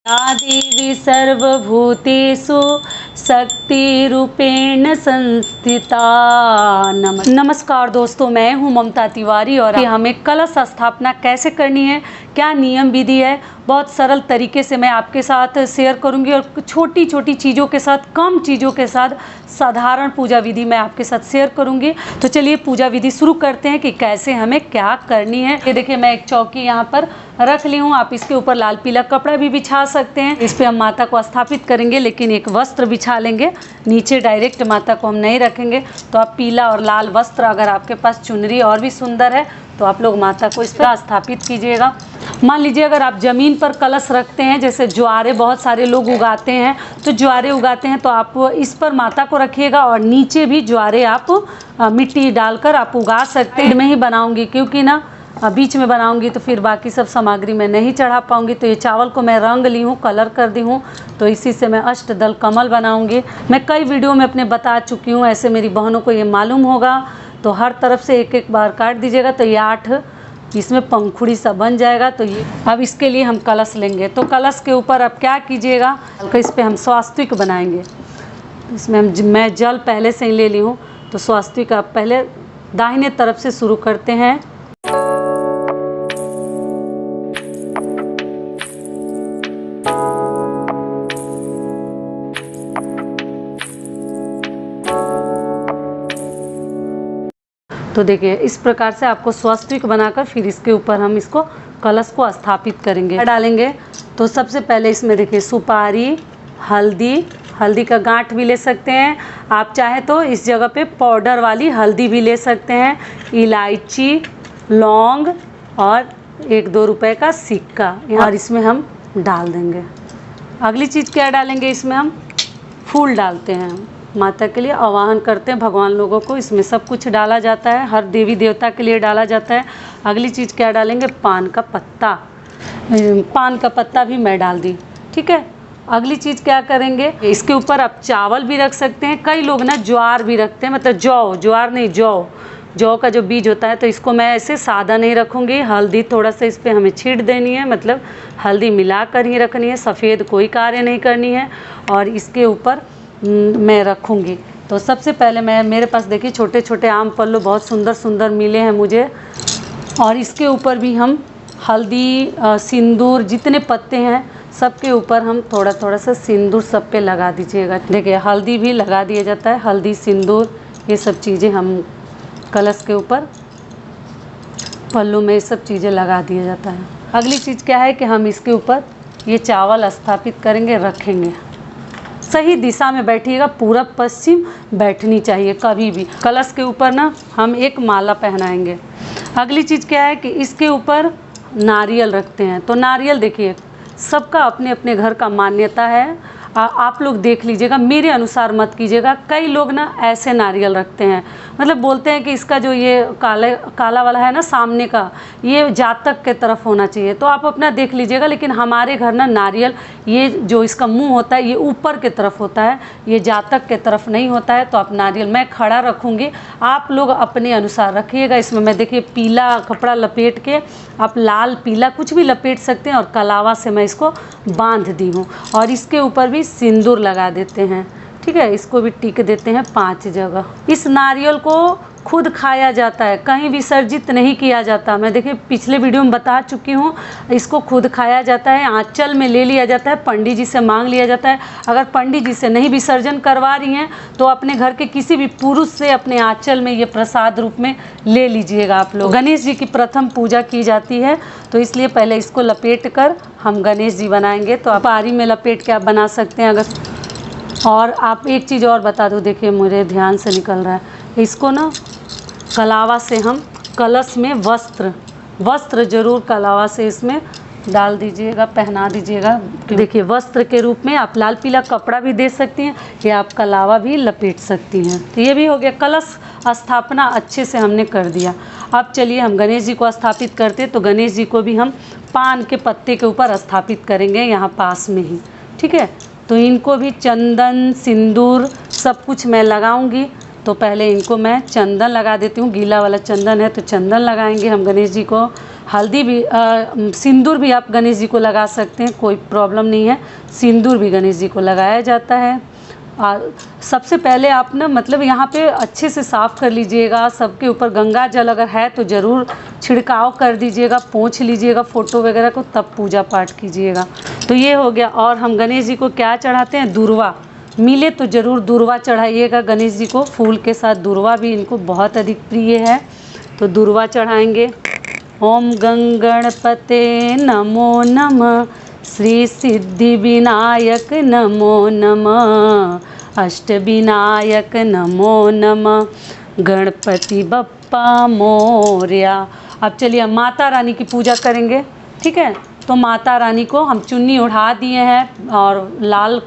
या देवी सर्वभूतेषु शक्तिरूपेण संस्थिता। नमस्कार दोस्तों, मैं हूं ममता तिवारी और हमें कलश स्थापना कैसे करनी है, क्या नियम विधि है, बहुत सरल तरीके से मैं आपके साथ शेयर करूंगी और छोटी छोटी चीज़ों के साथ, कम चीज़ों के साथ साधारण पूजा विधि मैं आपके साथ शेयर करूंगी। तो चलिए पूजा विधि शुरू करते हैं कि कैसे हमें क्या करनी है। ये देखिए, मैं एक चौकी यहाँ पर रख ली हूँ। आप इसके ऊपर लाल पीला कपड़ा भी बिछा सकते हैं। इस पे हम माता को स्थापित करेंगे, लेकिन एक वस्त्र बिछा लेंगे, नीचे डायरेक्ट माता को हम नहीं रखेंगे। तो आप पीला और लाल वस्त्र, अगर आपके पास चुनरी और भी सुंदर है तो आप लोग माता को इस पर स्थापित कीजिएगा। मान लीजिए अगर आप ज़मीन पर कलश रखते हैं, जैसे ज्वारे बहुत सारे लोग उगाते हैं, तो ज्वारे उगाते हैं तो आप इस पर माता को रखिएगा और नीचे भी ज्वारे आप मिट्टी डालकर आप उगा सकते हैं। मैं ही बनाऊंगी क्योंकि ना बीच में बनाऊंगी तो फिर बाकी सब सामग्री मैं नहीं चढ़ा पाऊंगी। तो ये चावल को मैं रंग ली हूँ, कलर कर दी हूँ, तो इसी से मैं अष्टदल कमल बनाऊंगी। मैं कई वीडियो में अपने बता चुकी हूँ, ऐसे मेरी बहनों को ये मालूम होगा। तो हर तरफ से एक एक बार काट दीजिएगा, तो ये 8 इसमें पंखुड़ी सा बन जाएगा। तो ये अब इसके लिए हम कलश लेंगे। तो कलश के ऊपर अब क्या कीजिएगा, इस पर हम स्वास्तिक बनाएंगे। इसमें मैं जल पहले से ही ले ली हूँ, तो स्वास्तिक आप पहले दाहिने तरफ से शुरू करते हैं। तो देखिए, इस प्रकार से आपको स्वास्तिक बनाकर फिर इसके ऊपर हम इसको कलश को स्थापित करेंगे। डालेंगे तो सबसे पहले इसमें देखिए सुपारी, हल्दी का गांठ भी ले सकते हैं। आप चाहे तो इस जगह पे पाउडर वाली हल्दी भी ले सकते हैं। इलायची, लौंग और 1-2 रुपए का सिक्का, और इसमें हम डाल देंगे। अगली चीज़ क्या डालेंगे, इसमें हम फूल डालते हैं। माता के लिए आवाहन करते हैं भगवान लोगों को, इसमें सब कुछ डाला जाता है, हर देवी देवता के लिए डाला जाता है। अगली चीज़ क्या डालेंगे, पान का पत्ता भी मैं डाल दी, ठीक है। अगली चीज़ क्या करेंगे, इसके ऊपर आप चावल भी रख सकते हैं। कई लोग ना ज्वार भी रखते हैं, मतलब ज्वार नहीं, जौ का जो बीज होता है। तो इसको मैं ऐसे सादा नहीं रखूँगी। हल्दी थोड़ा सा इस पर हमें छींट देनी है, मतलब हल्दी मिला कर ही रखनी है, सफ़ेद कोई कार्य नहीं करनी है। और इसके ऊपर मैं रखूँगी। तो सबसे पहले मेरे पास देखिए छोटे छोटे आम पल्लू बहुत सुंदर सुंदर मिले हैं मुझे, और इसके ऊपर भी हम हल्दी, सिंदूर, जितने पत्ते हैं सबके ऊपर हम थोड़ा थोड़ा सा सिंदूर सब पे लगा दीजिएगा। देखिए हल्दी भी लगा दिया जाता है, हल्दी, सिंदूर, ये सब चीज़ें हम कलश के ऊपर पल्लू में ये सब चीज़ें लगा दिया जाता है। अगली चीज़ क्या है कि हम इसके ऊपर ये चावल स्थापित करेंगे, रखेंगे। सही दिशा में बैठिएगा, पूरब पश्चिम बैठनी चाहिए कभी भी। कलश के ऊपर ना हम एक माला पहनाएंगे। अगली चीज़ क्या है कि इसके ऊपर नारियल रखते हैं। तो नारियल देखिए सबका अपने अपने घर का मान्यता है, आप लोग देख लीजिएगा, मेरे अनुसार मत कीजिएगा। कई लोग ना ऐसे नारियल रखते हैं, मतलब बोलते हैं कि इसका जो ये काला वाला है ना सामने का, ये जातक के तरफ होना चाहिए। तो आप अपना देख लीजिएगा, लेकिन हमारे घर ना नारियल, ये जो इसका मुंह होता है ये ऊपर के तरफ होता है, ये जातक के तरफ नहीं होता है। तो आप नारियल मैं खड़ा रखूँगी, आप लोग अपने अनुसार रखिएगा। इसमें मैं देखिए पीला कपड़ा लपेट के, आप लाल पीला कुछ भी लपेट सकते हैं, और कलावा से मैं इसको बांध दी हूँ। और इसके ऊपर भी सिंदूर लगा देते हैं, ठीक है। इसको भी टिक देते हैं 5 जगह। इस नारियल को खुद खाया जाता है, कहीं विसर्जित नहीं किया जाता। मैं देखिए पिछले वीडियो में बता चुकी हूँ, इसको खुद खाया जाता है, आंचल में ले लिया जाता है, पंडित जी से मांग लिया जाता है। अगर पंडित जी से नहीं विसर्जन करवा रही हैं तो अपने घर के किसी भी पुरुष से अपने आंचल में ये प्रसाद रूप में ले लीजिएगा आप लोग। गणेश जी की प्रथम पूजा की जाती है, तो इसलिए पहले इसको लपेट कर हम गणेश जी बनाएंगे। तो आप आरी में लपेट के आप बना सकते हैं। अगर और आप एक चीज़ और बता दूँ, देखिए मेरे ध्यान से निकल रहा है, इसको ना कलावा से हम कलश में वस्त्र जरूर कलावा से इसमें डाल दीजिएगा, पहना दीजिएगा। देखिए वस्त्र के रूप में आप लाल पीला कपड़ा भी दे सकती हैं, या आप कलावा भी लपेट सकती हैं। तो ये भी हो गया, कलश स्थापना अच्छे से हमने कर दिया। अब चलिए हम गणेश जी को स्थापित करते। तो गणेश जी को भी हम पान के पत्ते के ऊपर स्थापित करेंगे, यहाँ पास में ही, ठीक है। तो इनको भी चंदन, सिंदूर सब कुछ मैं लगाऊंगी। तो पहले इनको मैं चंदन लगा देती हूँ, गीला वाला चंदन है तो चंदन लगाएंगे हम गणेश जी को। हल्दी भी सिंदूर भी आप गणेश जी को लगा सकते हैं, कोई प्रॉब्लम नहीं है। सिंदूर भी गणेश जी को लगाया जाता है। सबसे पहले आप ना मतलब यहाँ पे अच्छे से साफ़ कर लीजिएगा। सबके ऊपर गंगा जल अगर है तो ज़रूर छिड़काव कर दीजिएगा, पोंछ लीजिएगा फ़ोटो वगैरह को, तब पूजा पाठ कीजिएगा। तो ये हो गया। और हम गणेश जी को क्या चढ़ाते हैं? दूर्वा। मिले तो ज़रूर दूर्वा चढ़ाइएगा गणेश जी को, फूल के साथ दूर्वा भी इनको बहुत अधिक प्रिय है, तो दूर्वा चढ़ाएंगे। ओम गणपते नमो नमः, श्री सिद्धि विनायक नमो नमः, अष्ट विनायक नमो नमः, गणपति बप्पा मोरया। अब चलिए माता रानी की पूजा करेंगे, ठीक है। तो माता रानी को हम चुन्नी उड़ा दिए हैं और लाल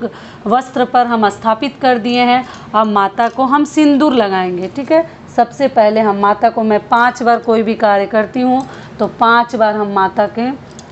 वस्त्र पर हम स्थापित कर दिए हैं। अब माता को हम सिंदूर लगाएंगे, ठीक है। सबसे पहले हम माता को, मैं 5 बार कोई भी कार्य करती हूँ तो 5 बार हम माता के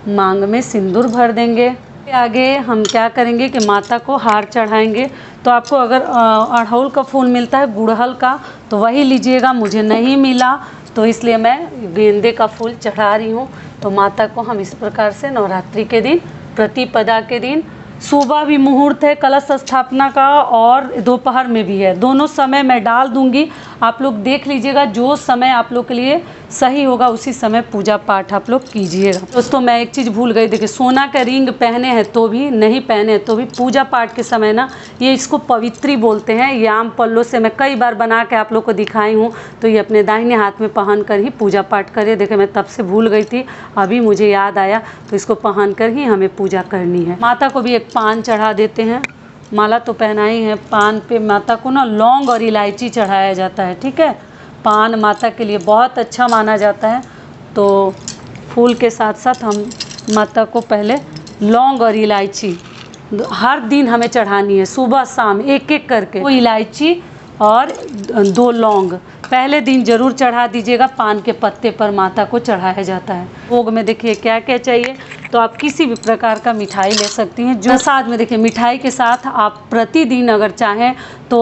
मांग में सिंदूर भर देंगे। आगे हम क्या करेंगे कि माता को हार चढ़ाएंगे। तो आपको अगर अड़हुल का फूल मिलता है गुड़हल का तो वही लीजिएगा, मुझे नहीं मिला तो इसलिए मैं गेंदे का फूल चढ़ा रही हूँ। तो माता को हम इस प्रकार से नवरात्रि के दिन, प्रतिपदा के दिन, सुबह भी मुहूर्त है कलश स्थापना का और दोपहर में भी है, दोनों समय मैं डाल दूंगी। आप लोग देख लीजिएगा, जो समय आप लोग के लिए सही होगा उसी समय पूजा पाठ आप लोग कीजिएगा। दोस्तों मैं एक चीज़ भूल गई, देखिए सोना का रिंग पहने हैं तो भी, नहीं पहने हैं तो भी, पूजा पाठ के समय ना ये इसको पवित्री बोलते हैं। ये आम पल्लों से मैं कई बार बना के आप लोग को दिखाई हूँ। तो ये अपने दाहिने हाथ में पहन कर ही पूजा पाठ करें। देखिए मैं तब से भूल गई थी, अभी मुझे याद आया, तो इसको पहन कर ही हमें पूजा करनी है। माता को भी एक पान चढ़ा देते हैं। माला तो पहनाई है, पान पे माता को ना लौंग और इलायची चढ़ाया जाता है, ठीक है। पान माता के लिए बहुत अच्छा माना जाता है। तो फूल के साथ साथ हम माता को पहले लौंग और इलायची हर दिन हमें चढ़ानी है, सुबह शाम एक एक करके। वो इलायची और 2 लौंग पहले दिन जरूर चढ़ा दीजिएगा। पान के पत्ते पर माता को चढ़ाया जाता है। भोग में देखिए क्या क्या चाहिए, तो आप किसी भी प्रकार का मिठाई ले सकती हैं। जो प्रसाद में देखिए मिठाई के साथ आप प्रतिदिन अगर चाहें तो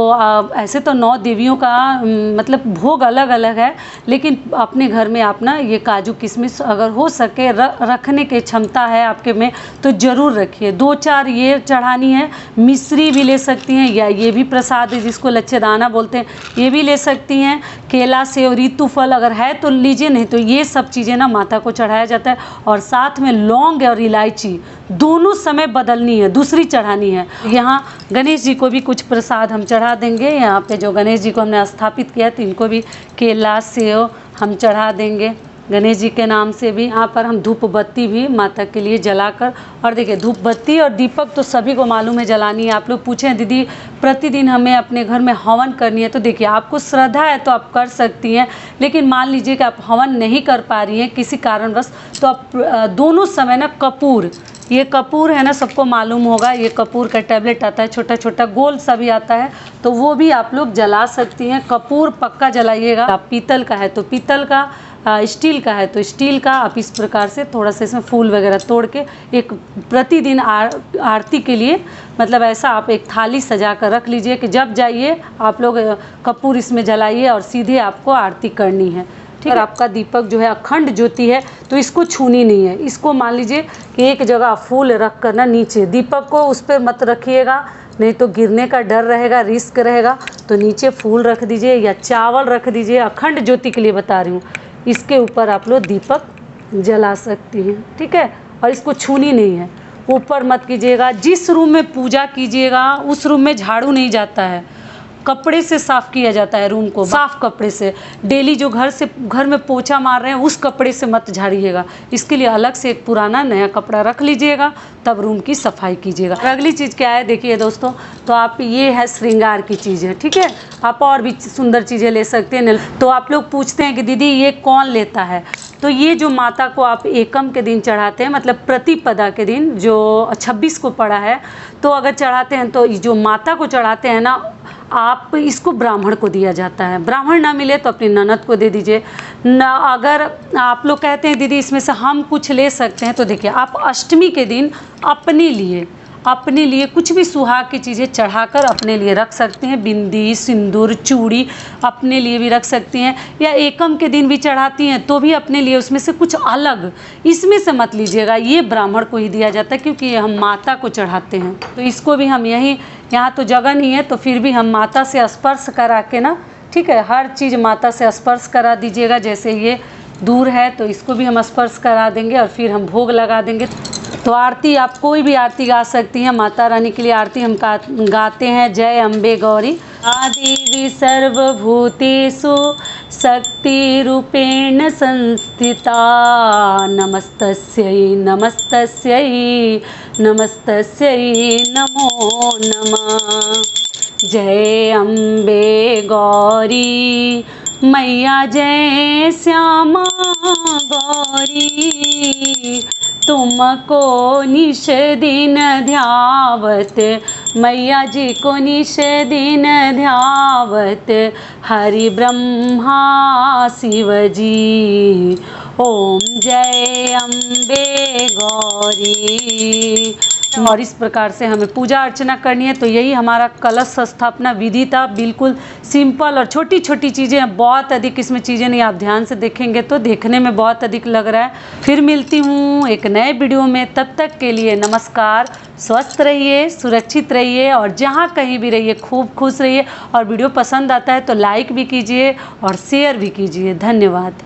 ऐसे तो 9 देवियों का मतलब भोग अलग अलग है, लेकिन अपने घर में आप ना ये काजू किशमिश अगर हो सके रखने की क्षमता है आपके में तो ज़रूर रखिए। 2-4 ये चढ़ानी है। मिश्री भी ले सकती हैं, या ये भी प्रसाद है जिसको लच्छेदाना बोलते हैं, ये भी ले सकती हैं। केला सेव ऋतु फल अगर है तो लीजिए, नहीं तो ये सब चीज़ें ना माता को चढ़ाया जाता है। और साथ में लौंग और इलायची दोनों समय बदलनी है, दूसरी चढ़ानी है। यहाँ गणेश जी को भी कुछ प्रसाद हम चढ़ा देंगे। यहाँ पे जो गणेश जी को हमने स्थापित किया तो इनको भी केला सेव हम चढ़ा देंगे गणेश जी के नाम से भी। यहाँ पर हम धूप बत्ती भी माता के लिए जलाकर, और देखिए धूप बत्ती और दीपक तो सभी को मालूम है जलानी है। आप लोग पूछें दीदी प्रतिदिन हमें अपने घर में हवन करनी है, तो देखिए आपको श्रद्धा है तो आप कर सकती हैं, लेकिन मान लीजिए कि आप हवन नहीं कर पा रही हैं किसी कारणवश, तो आप दोनों समय ना कपूर, ये कपूर है ना, सबको मालूम होगा, ये कपूर का टैबलेट आता है, छोटा छोटा गोल सा भी आता है, तो वो भी आप लोग जला सकती हैं। कपूर पक्का जलाइएगा। आप पीतल का है तो पीतल का, स्टील का है तो स्टील का। आप इस प्रकार से थोड़ा सा इसमें फूल वगैरह तोड़ के एक प्रतिदिन आरती के लिए, मतलब ऐसा आप एक थाली सजा कर रख लीजिए कि जब जाइए आप लोग कपूर इसमें जलाइए और सीधे आपको आरती करनी है, ठीक है। आपका दीपक जो है अखंड ज्योति है तो इसको छूनी नहीं है। इसको मान लीजिए कि एक जगह फूल रख कर ना नीचे, दीपक को उस पर मत रखिएगा, नहीं तो गिरने का डर रहेगा, रिस्क रहेगा। तो नीचे फूल रख दीजिए या चावल रख दीजिए, अखंड ज्योति के लिए बता रही हूँ। इसके ऊपर आप लोग दीपक जला सकती हैं, ठीक है। और इसको छूनी नहीं है, ऊपर मत कीजिएगा। जिस रूम में पूजा कीजिएगा उस रूम में झाड़ू नहीं जाता है, कपड़े से साफ़ किया जाता है रूम को, साफ़ कपड़े से। डेली जो घर में पोछा मार रहे हैं उस कपड़े से मत झाड़िएगा, इसके लिए अलग से एक पुराना नया कपड़ा रख लीजिएगा, तब रूम की सफाई कीजिएगा। अगली चीज़ क्या है देखिए दोस्तों, तो आप ये है श्रृंगार की चीज़ है, ठीक है। आप और भी सुंदर चीज़ें ले सकते हैं। तो आप लोग पूछते हैं कि दीदी ये कौन लेता है, तो ये जो माता को आप एकम के दिन चढ़ाते हैं, मतलब प्रतिपदा के दिन जो 26 को पड़ा है, तो अगर चढ़ाते हैं तो जो माता को चढ़ाते हैं ना, आप इसको ब्राह्मण को दिया जाता है। ब्राह्मण ना मिले तो अपनी ननद को दे दीजिए ना। अगर आप लोग कहते हैं दीदी इसमें से हम कुछ ले सकते हैं, तो देखिए आप अष्टमी के दिन अपने लिए अपने लिए कुछ भी सुहाग की चीज़ें चढ़ाकर अपने लिए रख सकते हैं। बिंदी, सिंदूर, चूड़ी अपने लिए भी रख सकती हैं, या एकम के दिन भी चढ़ाती हैं तो भी अपने लिए उसमें से कुछ अलग इसमें से मत लीजिएगा, ये ब्राह्मण को ही दिया जाता है क्योंकि ये हम माता को चढ़ाते हैं। तो इसको भी हम यहाँ तो जगह नहीं है तो फिर भी हम माता से स्पर्श करा के ना, ठीक है, हर चीज़ माता से स्पर्श करा दीजिएगा। जैसे ये दूर है तो इसको भी हम स्पर्श करा देंगे और फिर हम भोग लगा देंगे। तो आरती आप कोई भी आरती गा सकती हैं, माता रानी के लिए आरती हम गाते हैं, जय अम्बे गौरी आदेवी सर्वभूतेषु शक्तिरूपेण संस्थिता, नमस्तस्यै नमस्तस्यै नमस्तस्यै नमो नमः। जय अम्बे गौरी मैया, जय श्यामा गौरी, तुमको निश दिन ध्यावत, मैया जी को निश दिन ध्यावत, हरि ब्रह्मा शिव जी, ओम जय अम्बे गौरी। और इस प्रकार से हमें पूजा अर्चना करनी है। तो यही हमारा कलश स्थापना विधि था, बिल्कुल सिंपल और छोटी छोटी चीज़ें हैं, बहुत अधिक इसमें चीज़ें नहीं। आप ध्यान से देखेंगे तो देखने में बहुत अधिक लग रहा है। फिर मिलती हूँ एक नए वीडियो में, तब तक के लिए नमस्कार। स्वस्थ रहिए, सुरक्षित रहिए और जहाँ कहीं भी रहिए खूब खुश रहिए। और वीडियो पसंद आता है तो लाइक भी कीजिए और शेयर भी कीजिए। धन्यवाद।